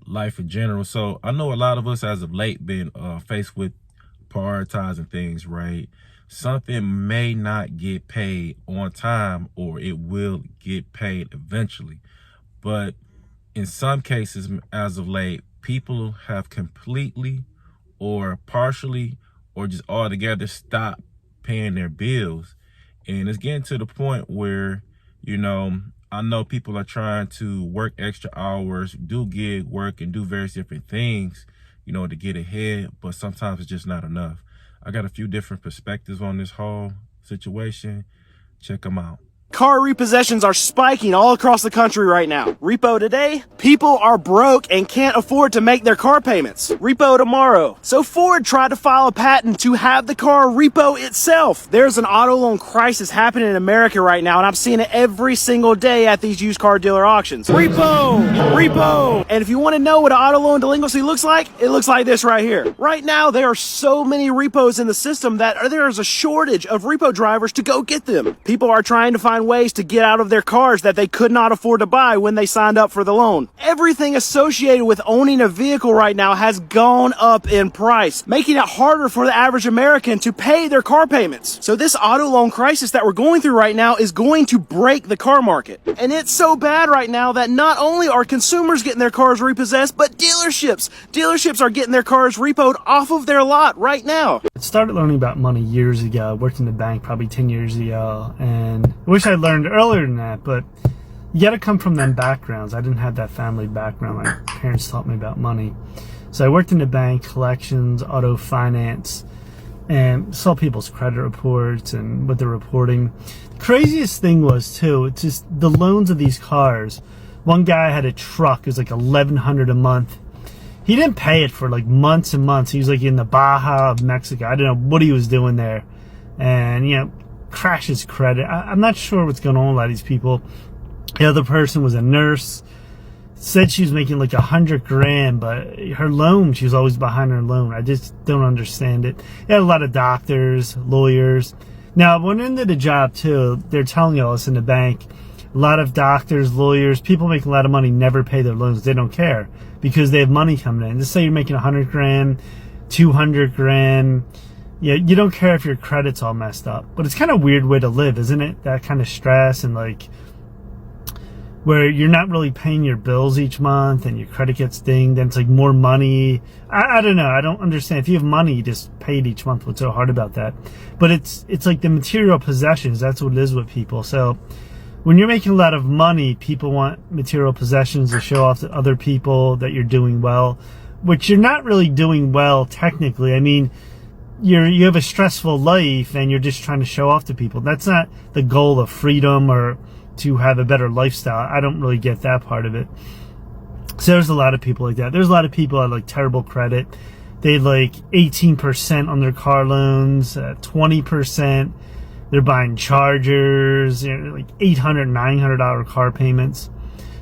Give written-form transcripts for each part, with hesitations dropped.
life in general. So I know a lot of us as of late been faced with prioritizing things, right? Something may not get paid on time, or it will get paid eventually. But in some cases, as of late, people have completely or partially or just altogether stopped paying their bills. And it's getting to the point where, I know people are trying to work extra hours, do gig work, and do various different things, to get ahead, but sometimes it's just not enough. I got a few different perspectives on this whole situation. Check them out. Car repossessions are spiking all across the country right now. Repo today, people are broke and can't afford to make their car payments. Repo tomorrow. So Ford tried to file a patent to have the car repo itself. There's an auto loan crisis happening in America right now, and I'm seeing it every single day at these used car dealer auctions. Repo! Repo! And if you want to know what an auto loan delinquency looks like, it looks like this right here. Right now, there are so many repos in the system that there is a shortage of repo drivers to go get them. People are trying to find ways to get out of their cars that they could not afford to buy when they signed up for the loan. Everything associated with owning a vehicle right now has gone up in price, making it harder for the average American to pay their car payments. So this auto loan crisis that we're going through right now is going to break the car market. And it's so bad right now that not only are consumers getting their cars repossessed, but dealerships are getting their cars repoed off of their lot right now. I started learning about money years ago. I worked in the bank probably 10 years ago, and I wish I learned earlier than that, but you got to come from them backgrounds. I didn't have that family background. My parents taught me about money. So I worked in the bank, collections, auto finance, and saw people's credit reports and what they're reporting. The craziest thing was, too, it's just the loans of these cars. One guy had a truck. It was like $1,100 a month. He didn't pay it for like months and months. He was like in the Baja of Mexico. I don't know what he was doing there. And, crashes credit. I'm not sure what's going on with a lot of these people. The other person was a nurse. Said she was making like $100,000, but her loan, she was always behind her loan. I just don't understand it. You had a lot of doctors, lawyers. Now, I went into the job too. They're telling us in the bank, a lot of doctors, lawyers, people making a lot of money never pay their loans. They don't care because they have money coming in. Just say you're making $100,000, $200,000. Yeah, you don't care if your credit's all messed up. But it's kind of a weird way to live, isn't it? That kind of stress and like where you're not really paying your bills each month and your credit gets dinged and it's like more money. I don't know. I don't understand. If you have money, you just pay it each month. What's so hard about that? But it's like the material possessions. That's what it is with people. So when you're making a lot of money, people want material possessions to show off to other people that you're doing well, which you're not really doing well technically. I mean, you have a stressful life and you're just trying to show off to people. That's not the goal of freedom or to have a better lifestyle. I don't really get that part of it. So there's a lot of people like that. There's a lot of people that like terrible credit. They like 18% on their car loans, 20%. They're buying Chargers, like $800, $900 car payments.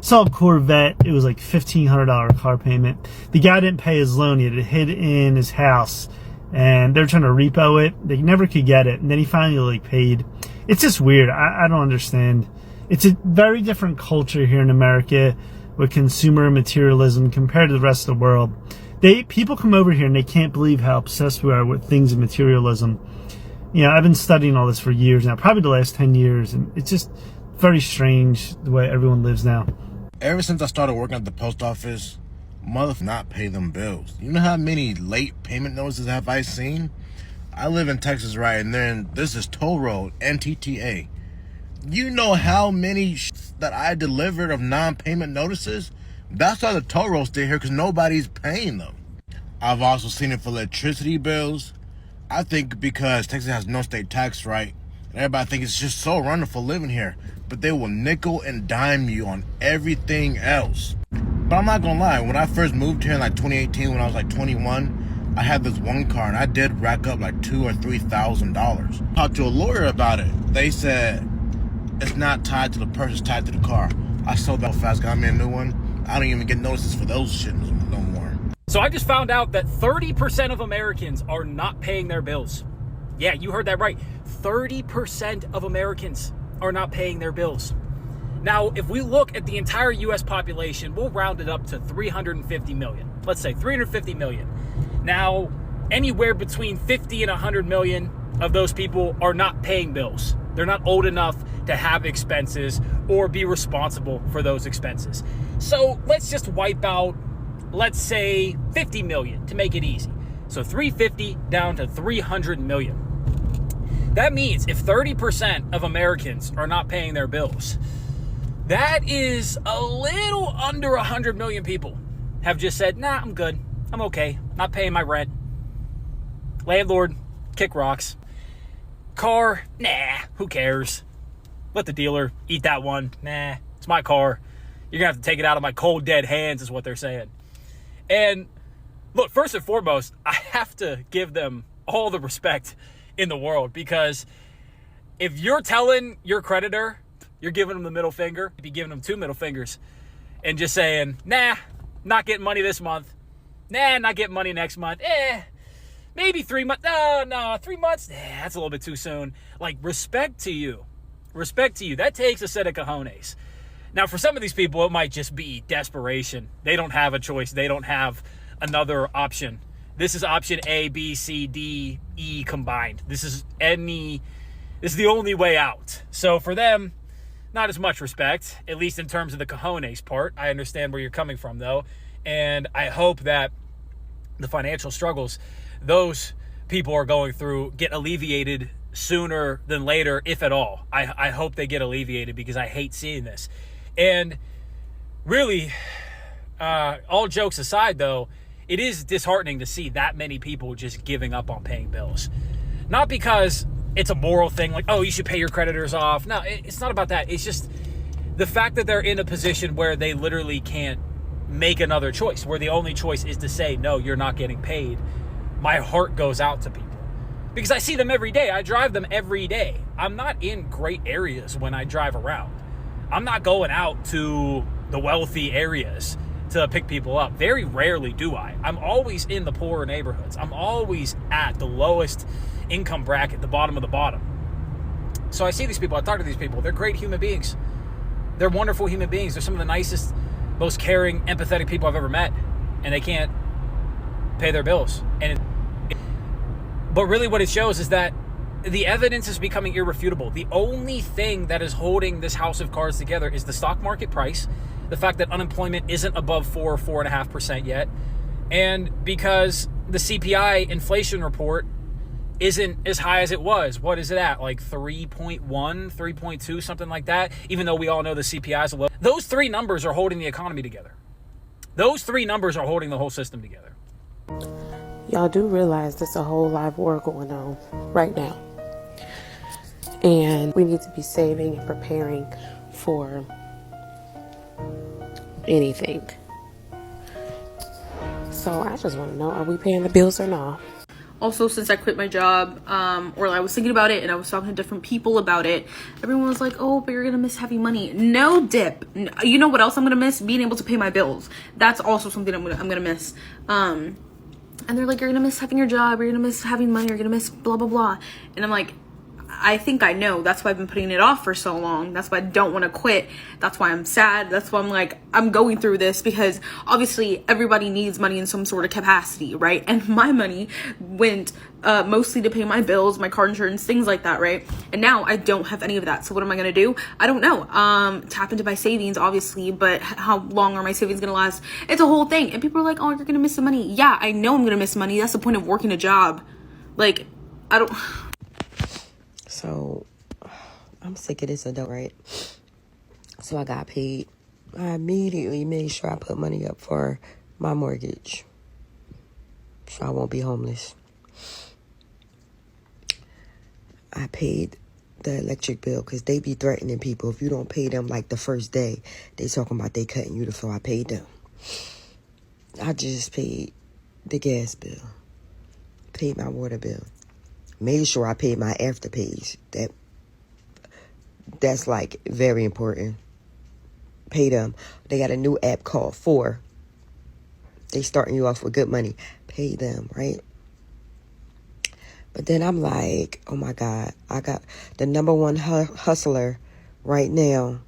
Saw a Corvette. It was like $1,500 car payment. The guy didn't pay his loan. He had it hid in his house. And they're trying to repo it. They never could get it. And then he finally like paid. It's just weird. I don't understand. It's a very different culture here in America with consumer materialism compared to the rest of the world. People come over here and they can't believe how obsessed we are with things of materialism. I've been studying all this for years now, probably the last 10 years. And it's just very strange the way everyone lives now. Ever since I started working at the post office, mother not pay them bills. You know how many late payment notices have I seen? I live in Texas, right? And then this is toll road, NTTA. You know how many that I delivered of non-payment notices? That's why the toll roads stay here, because nobody's paying them. I've also seen it for electricity bills. I think because Texas has no state tax, right? And everybody thinks it's just so wonderful living here. But they will nickel and dime you on everything else. But I'm not gonna lie, when I first moved here in like 2018, when I was like 21, I had this one car and I did rack up like $2,000 or $3,000. Talked to a lawyer about it. They said it's not tied to the person, it's tied to the car. I sold that fast, got me a new one. I don't even get notices for those shit no more. So I just found out that 30% of Americans are not paying their bills. Yeah, you heard that right. 30% of Americans are not paying their bills. Now, if we look at the entire US population, we'll round it up to 350 million. Let's say 350 million. Now, anywhere between 50 and 100 million of those people are not paying bills. They're not old enough to have expenses or be responsible for those expenses. So let's just wipe out, let's say 50 million to make it easy. So 350 down to 300 million. That means if 30% of Americans are not paying their bills, that is a little under 100 million people have just said, nah, I'm good. I'm okay. Not paying my rent. Landlord, kick rocks. Car, nah, who cares? Let the dealer eat that one. Nah, it's my car. You're going to have to take it out of my cold, dead hands is what they're saying. And look, first and foremost, I have to give them all the respect in the world, because if you're telling your creditor, you're giving them the middle finger, you'd be giving them 2 middle fingers and just saying, nah, not getting money this month. Nah, not getting money next month. Maybe 3 months. No, 3 months. That's a little bit too soon. Like, respect to you. Respect to you. That takes a set of cojones. Now, for some of these people, it might just be desperation. They don't have a choice. They don't have another option. This is option A, B, C, D, E combined. This is the only way out. So for them, not as much respect, at least in terms of the cojones part. I understand where you're coming from, though. And I hope that the financial struggles those people are going through get alleviated sooner than later, if at all. I hope they get alleviated, because I hate seeing this. And really, all jokes aside, though, it is disheartening to see that many people just giving up on paying bills. Not because it's a moral thing, like, oh, you should pay your creditors off. No, it's not about that. It's just the fact that they're in a position where they literally can't make another choice, where the only choice is to say, no, you're not getting paid. My heart goes out to people, because I see them every day. I drive them every day. I'm not in great areas when I drive around. I'm not going out to the wealthy areas to pick people up. Very rarely do I. I'm always in the poorer neighborhoods. I'm always at the lowest income bracket, the bottom of the bottom. So I see these people. I talk to these people. They're great human beings. They're wonderful human beings. They're some of the nicest, most caring, empathetic people I've ever met. And they can't pay their bills. But really what it shows is that the evidence is becoming irrefutable. The only thing that is holding this house of cards together is the stock market price, the fact that unemployment isn't above 4 or 4.5% yet, and because the CPI inflation report isn't as high as it was. What is it at? Like 3.1, 3.2, something like that, even though we all know the CPI is low. Those 3 numbers are holding the economy together. Those 3 numbers are holding the whole system together. Y'all do realize there's a whole live war going on right now. And we need to be saving and preparing for anything. So I just want to know, are we paying the bills or not? Also, since I quit my job, or I was thinking about it and I was talking to different people about it, everyone was like, oh, but you're going to miss having money. No dip. You know what else I'm going to miss? Being able to pay my bills. That's also something I'm going to miss. And they're like, you're going to miss having your job. You're going to miss having money. You're going to miss blah, blah, blah. And I'm like, I think I know. That's why I've been putting it off for so long. That's why I don't want to quit. That's why I'm sad. That's why I'm like, I'm going through this, because obviously everybody needs money in some sort of capacity, right? And my money went mostly to pay my bills, my car insurance, things like that, right? And now I don't have any of that. So what am I going to do? I don't know. Tap into my savings, obviously, but how long are my savings going to last? It's a whole thing. And people are like, oh, you're going to miss the money. Yeah, I know I'm going to miss money. That's the point of working a job. Like, I don't... So, I'm sick of this adult, right? So I got paid. I immediately made sure I put money up for my mortgage, so I won't be homeless. I paid the electric bill, because they be threatening people. If you don't pay them like the first day, they talking about they cutting you, so I paid them. I just paid the gas bill, paid my water bill. Made sure I paid my afterpays. That's like very important. Pay them. They got a new app called 4. They starting you off with good money. Pay them, right? But then I'm like, oh my God, I got the number one hustler right now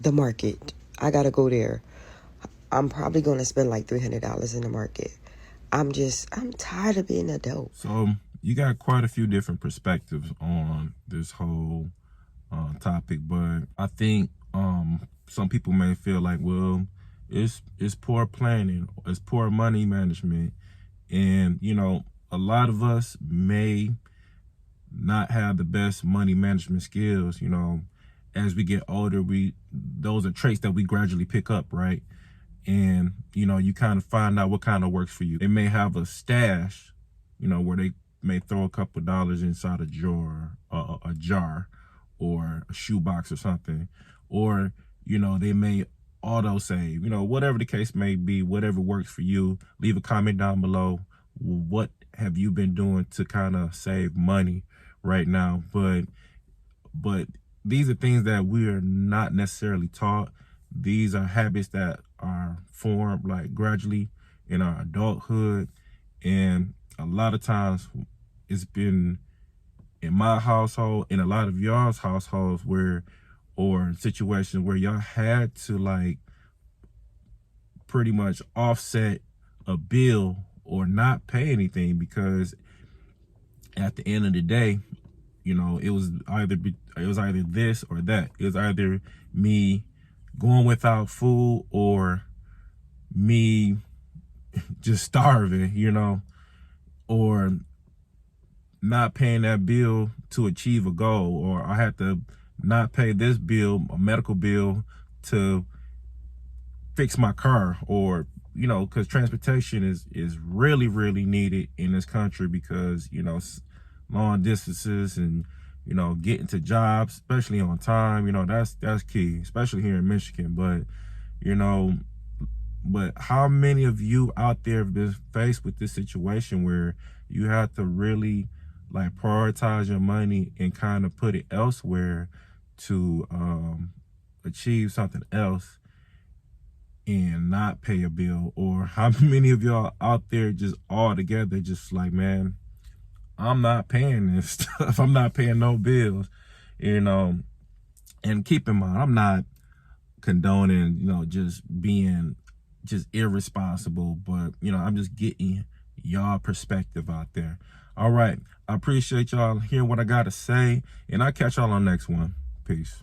the market. I gotta go there. I'm probably gonna spend like $300 in the market. I'm tired of being an adult. So you got quite a few different perspectives on this whole topic, but I think some people may feel like, well, it's poor planning, it's poor money management, and you know, a lot of us may not have the best money management skills. You know, as we get older, those are traits that we gradually pick up, right? And you know, you kind of find out what kind of works for you. They may have a stash, you know, where they may throw a couple dollars inside a jar, or a shoebox or something, or you know, they may auto save. You know, whatever the case may be, whatever works for you. Leave a comment down below. What have you been doing to kind of save money right now? But these are things that we are not necessarily taught. These are habits that are formed like gradually in our adulthood, and a lot of times it's been in my household, in a lot of y'all's households, or situations where y'all had to like pretty much offset a bill or not pay anything, because at the end of the day, you know, it was either this or that. It was either me going without food or me just starving, you know, or not paying that bill to achieve a goal, or I had to not pay this bill, a medical bill, to fix my car, or you know, because transportation is really needed in this country, because you know, long distances and you know, getting to jobs, especially on time, you know, that's key, especially here in Michigan. But you know, but how many of you out there have been faced with this situation where you have to really like prioritize your money and kind of put it elsewhere to achieve something else and not pay a bill? Or how many of y'all out there just all together just like, man, I'm not paying this stuff, I'm not paying no bills, you know? And keep in mind, I'm not condoning, you know, just being just irresponsible, but you know, I'm just getting y'all perspective out there. All right, I appreciate y'all hearing what I gotta say, and I'll catch y'all on the next one. Peace.